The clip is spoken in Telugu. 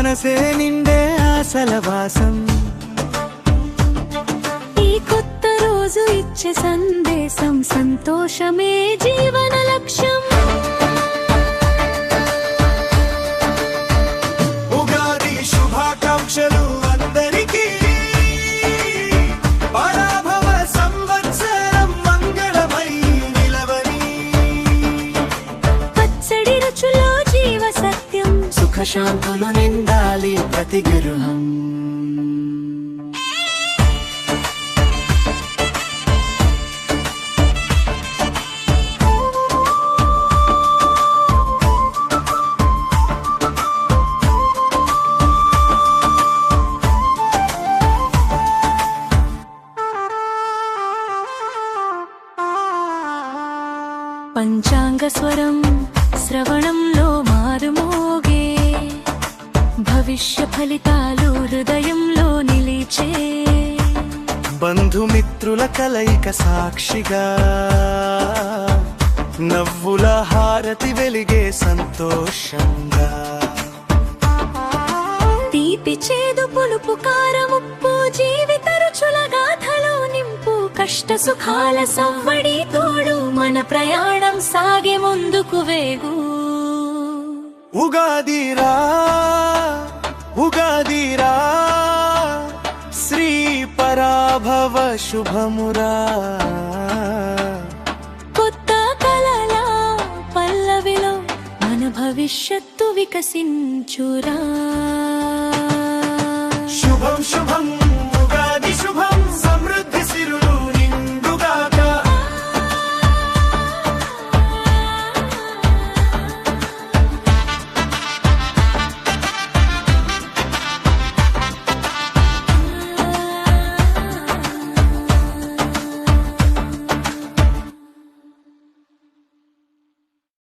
మనసే నిండే ఆశల వాసం. ఈ కొత్త రోజు ఇచ్చే సందేశం, సంతోషమే జీవన లక్ష్యం. ఉగాది శుభాకాంక్షలు అందరికీ, పరాభవ సంవత్సరం మంగళమై నిలవని. పచ్చడి రుచులో జీవ సత్యం, సుఖశాంతులు నిండాలి ప్రతి గృహం. పంచాంగ స్వరం శ్రవణంలో మారుమోగే, భవిష్య ఫలితాలు హృదయంలో నిలిచే. బంధుమిత్రుల కలయిక సాక్షిగా, నవ్వుల హారతి వెలిగే సంతోషంగా. తీపి చేదు పులుపు కారముప్పు, జీవిత రుచుల గాథలో నింపు. కష్ట సుఖాల సవ్వడి తోడు, మన ప్రయాణం సాగే ముందుకు వేగు. ఉగాదిరా ఉగాదిరా, శ్రీ పరాభవ శుభమురా. కొత్త కలల పల్లవిలో మన భవిష్యత్తు వికసించురా. శుభం శుభం